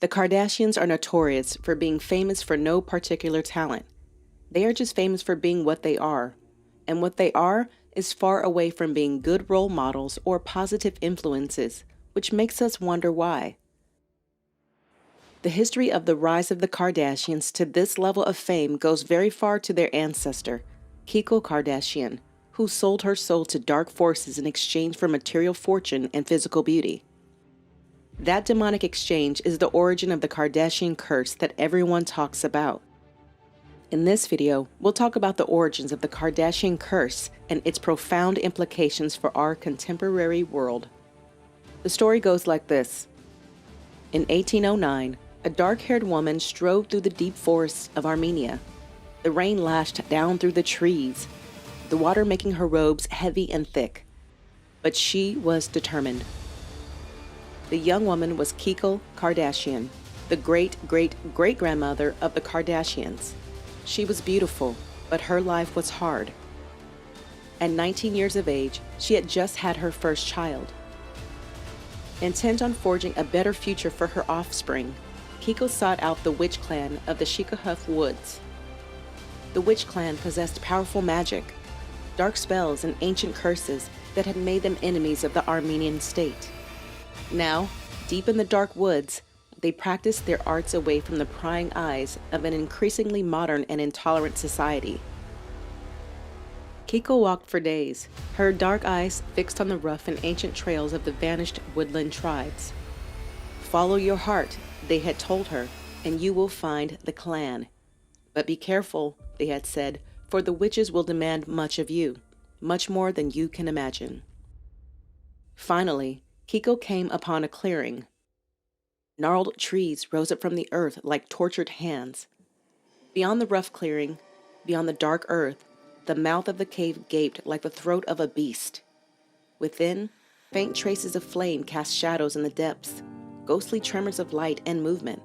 The Kardashians are notorious for being famous for no particular talent. They are just famous for being what they are. And what they are is far away from being good role models or positive influences, which makes us wonder why. The history of the rise of the Kardashians to this level of fame goes very far to their ancestor, Kekel Kardashian, who sold her soul to dark forces in exchange for material fortune and physical beauty. That demonic exchange is the origin of the Kardashian Curse that everyone talks about. In this video, we'll talk about the origins of the Kardashian Curse and its profound implications for our contemporary world. The story goes like this. In 1809, a dark-haired woman strode through the deep forests of Armenia. The rain lashed down through the trees, the water making her robes heavy and thick. But she was determined. The young woman was Kekel Kardashian, the great-great-great-grandmother of the Kardashians. She was beautiful, but her life was hard. At 19 years of age, she had just had her first child. Intent on forging a better future for her offspring, Kekel sought out the witch clan of the Shikahuf Woods. The witch clan possessed powerful magic, dark spells, and ancient curses that had made them enemies of the Armenian state. Now, deep in the dark woods, they practiced their arts away from the prying eyes of an increasingly modern and intolerant society. Kekel walked for days, her dark eyes fixed on the rough and ancient trails of the vanished woodland tribes. Follow your heart, they had told her, and you will find the clan. But be careful, they had said, for the witches will demand much of you, much more than you can imagine. Finally, Kekel came upon a clearing. Gnarled trees rose up from the earth like tortured hands. Beyond the rough clearing, beyond the dark earth, the mouth of the cave gaped like the throat of a beast. Within, faint traces of flame cast shadows in the depths, ghostly tremors of light and movement.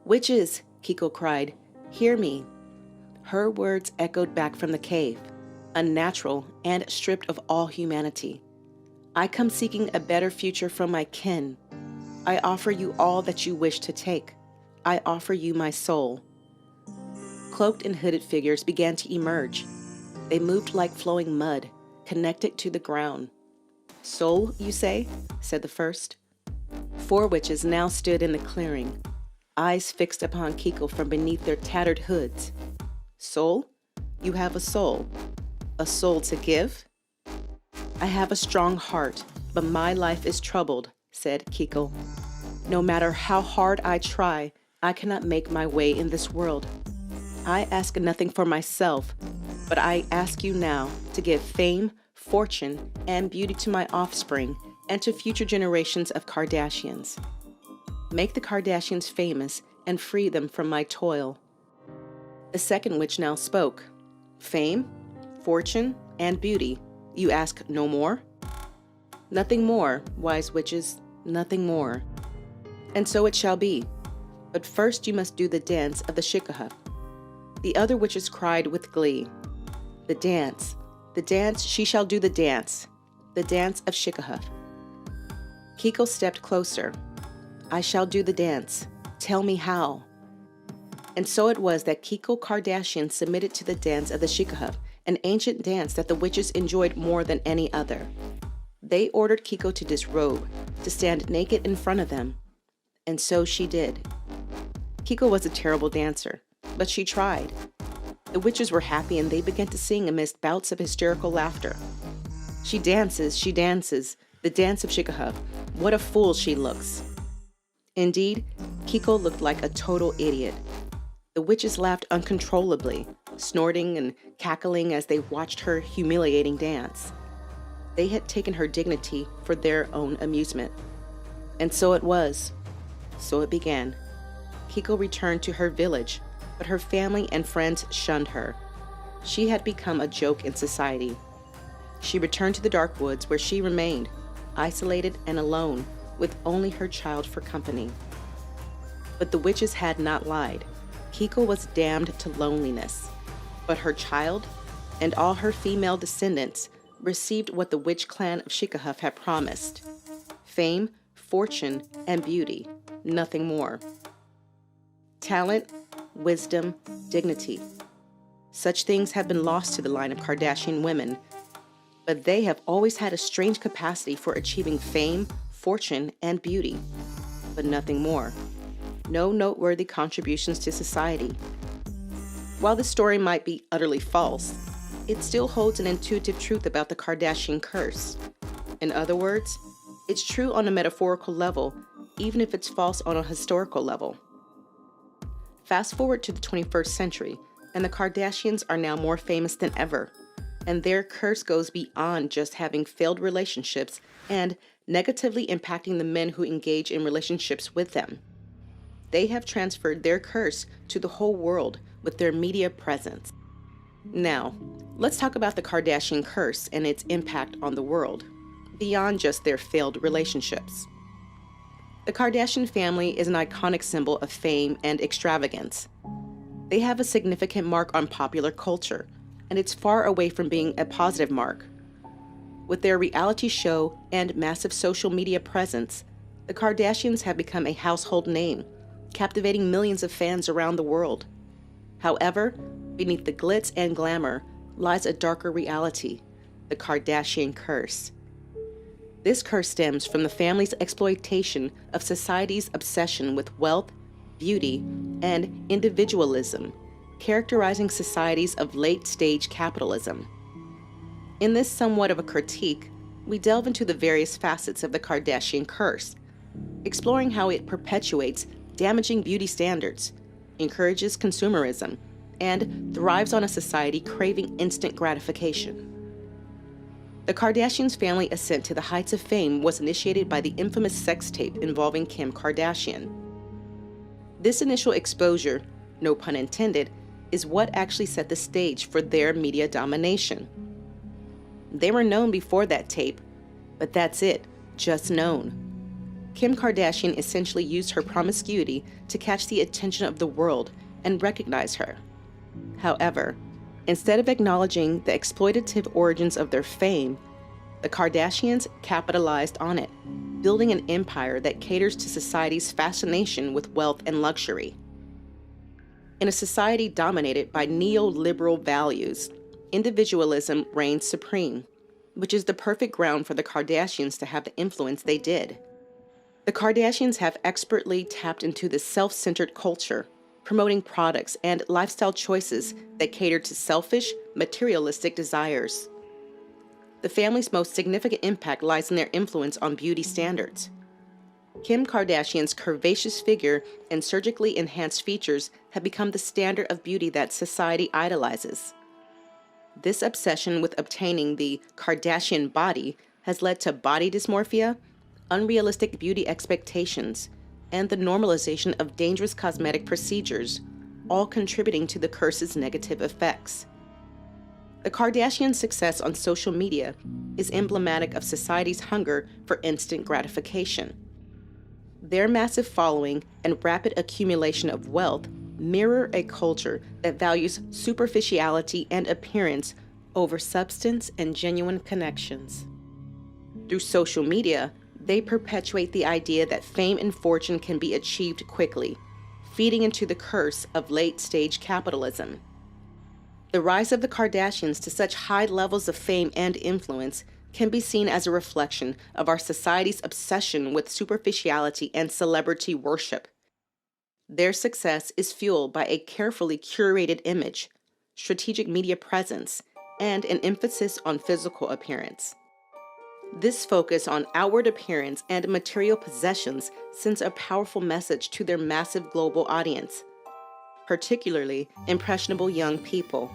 "Witches!" Kekel cried. "Hear me!" Her words echoed back from the cave, unnatural and stripped of all humanity. "I come seeking a better future from my kin. I offer you all that you wish to take. I offer you my soul." Cloaked and hooded figures began to emerge. They moved like flowing mud, connected to the ground. "Soul, you say?" said the first. 4 witches now stood in the clearing, eyes fixed upon Kekel from beneath their tattered hoods. "Soul? You have a soul. A soul to give?" "I have a strong heart, but my life is troubled," said Kekel. "No matter how hard I try, I cannot make my way in this world. I ask nothing for myself, but I ask you now to give fame, fortune, and beauty to my offspring and to future generations of Kardashians. Make the Kardashians famous and free them from my toil." The second witch now spoke. "Fame, fortune, and beauty. You ask no more?" "Nothing more, wise witches, nothing more." "And so it shall be. But first you must do the dance of the Shikahuf." The other witches cried with glee. The dance, she shall do the dance of Shikahuf." Kekel stepped closer. "I shall do the dance. Tell me how." And so it was that Kekel Kardashian submitted to the dance of the Shikahuf, an ancient dance that the witches enjoyed more than any other. They ordered Kekel to disrobe, to stand naked in front of them. And so she did. Kekel was a terrible dancer, but she tried. The witches were happy and they began to sing amidst bouts of hysterical laughter. She dances, the dance of Shikahuf. What a fool she looks." Indeed, Kekel looked like a total idiot. The witches laughed uncontrollably, snorting and cackling as they watched her humiliating dance. They had taken her dignity for their own amusement. And so it was. So it began. Kekel returned to her village, but her family and friends shunned her. She had become a joke in society. She returned to the dark woods where she remained, isolated and alone, with only her child for company. But the witches had not lied. Kekel was damned to loneliness. But her child, and all her female descendants, received what the witch clan of Shikahuf had promised: fame, fortune, and beauty. nothing more. Talent, wisdom, dignity. Such things have been lost to the line of Kardashian women, but they have always had a strange capacity for achieving fame, fortune, and beauty, but nothing more. No noteworthy contributions to society. While this story might be utterly false, it still holds an intuitive truth about the Kardashian curse. In other words, it's true on a metaphorical level, even if it's false on a historical level. Fast forward to the 21st century, and the Kardashians are now more famous than ever, and their curse goes beyond just having failed relationships and negatively impacting the men who engage in relationships with them. They have transferred their curse to the whole world with their media presence. Now, let's talk about the Kardashian curse and its impact on the world, beyond just their failed relationships. The Kardashian family is an iconic symbol of fame and extravagance. They have a significant mark on popular culture, and it's far away from being a positive mark. With their reality show and massive social media presence, the Kardashians have become a household name, captivating millions of fans around the world. However, beneath the glitz and glamour lies a darker reality, the Kardashian curse. This curse stems from the family's exploitation of society's obsession with wealth, beauty, and individualism, characterizing societies of late-stage capitalism. In this somewhat of a critique, we delve into the various facets of the Kardashian curse, exploring how it perpetuates damaging beauty standards, encourages consumerism, and thrives on a society craving instant gratification. The Kardashians' family ascent to the heights of fame was initiated by the infamous sex tape involving Kim Kardashian. This initial exposure, no pun intended, is what actually set the stage for their media domination. They were known before that tape, but that's it, just known. Kim Kardashian essentially used her promiscuity to catch the attention of the world and recognize her. However, instead of acknowledging the exploitative origins of their fame, the Kardashians capitalized on it, building an empire that caters to society's fascination with wealth and luxury. In a society dominated by neoliberal values, individualism reigns supreme, which is the perfect ground for the Kardashians to have the influence they did. The Kardashians have expertly tapped into this self-centered culture, promoting products and lifestyle choices that cater to selfish, materialistic desires. The family's most significant impact lies in their influence on beauty standards. Kim Kardashian's curvaceous figure and surgically enhanced features have become the standard of beauty that society idolizes. This obsession with obtaining the Kardashian body has led to body dysmorphia, unrealistic beauty expectations, and the normalization of dangerous cosmetic procedures, all contributing to the curse's negative effects. The Kardashians' success on social media is emblematic of society's hunger for instant gratification. Their massive following and rapid accumulation of wealth mirror a culture that values superficiality and appearance over substance and genuine connections. Through social media, they perpetuate the idea that fame and fortune can be achieved quickly, feeding into the curse of late-stage capitalism. The rise of the Kardashians to such high levels of fame and influence can be seen as a reflection of our society's obsession with superficiality and celebrity worship. Their success is fueled by a carefully curated image, strategic media presence, and an emphasis on physical appearance. This focus on outward appearance and material possessions sends a powerful message to their massive global audience, particularly impressionable young people.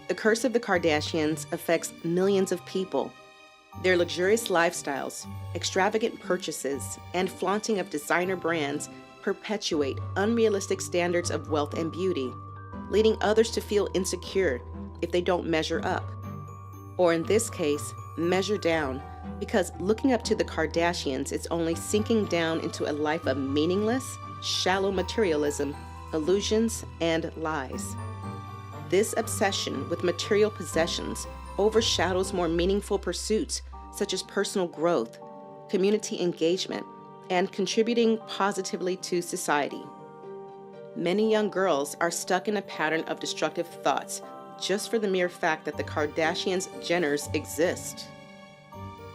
The curse of the Kardashians affects millions of people. Their luxurious lifestyles, extravagant purchases, and flaunting of designer brands perpetuate unrealistic standards of wealth and beauty, leading others to feel insecure if they don't measure up. Or in this case, measure down, because looking up to the Kardashians is only sinking down into a life of meaningless, shallow materialism, illusions, and lies. This obsession with material possessions overshadows more meaningful pursuits such as personal growth, community engagement, and contributing positively to society. Many young girls are stuck in a pattern of destructive thoughts just for the mere fact that the Kardashians' Jenners exist.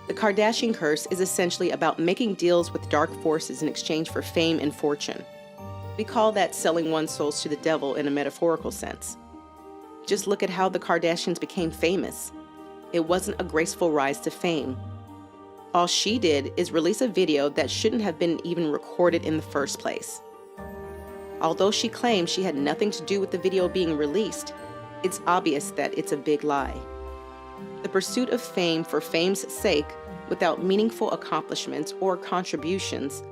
The Kardashian Curse is essentially about making deals with dark forces in exchange for fame and fortune. We call that selling one's souls to the devil in a metaphorical sense. Just look at how the Kardashians became famous. It wasn't a graceful rise to fame. All she did is release a video that shouldn't have been even recorded in the first place. Although she claims she had nothing to do with the video being released, it's obvious that it's a big lie. The pursuit of fame for fame's sake, without meaningful accomplishments or contributions,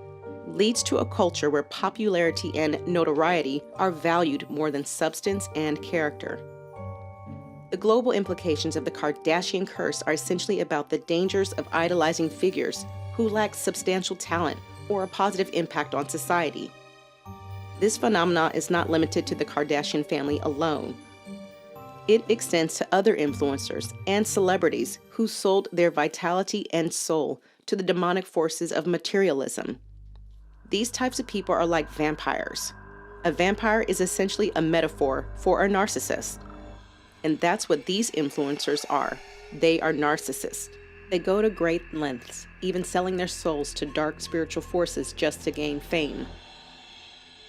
leads to a culture where popularity and notoriety are valued more than substance and character. The global implications of the Kardashian curse are essentially about the dangers of idolizing figures who lack substantial talent or a positive impact on society. This phenomenon is not limited to the Kardashian family alone. It extends to other influencers and celebrities who sold their vitality and soul to the demonic forces of materialism. These types of people are like vampires. A vampire is essentially a metaphor for a narcissist. And that's what these influencers are. They are narcissists. They go to great lengths, even selling their souls to dark spiritual forces just to gain fame.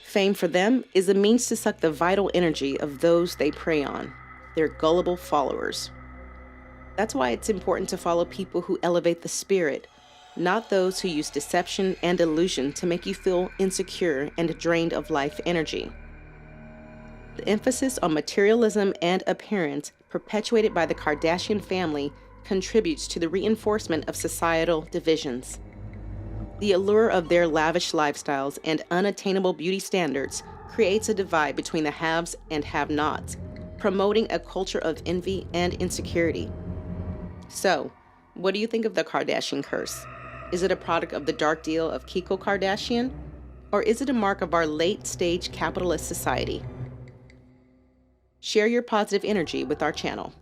Fame for them is a means to suck the vital energy of those they prey on, their gullible followers. That's why it's important to follow people who elevate the spirit, not those who use deception and illusion to make you feel insecure and drained of life energy. The emphasis on materialism and appearance perpetuated by the Kardashian family contributes to the reinforcement of societal divisions. The allure of their lavish lifestyles and unattainable beauty standards creates a divide between the haves and have-nots, promoting a culture of envy and insecurity. So, what do you think of the Kardashian curse? Is it a product of the dark deal of Kekel Kardashian? Or is it a mark of our late-stage capitalist society? Share your positive energy with our channel.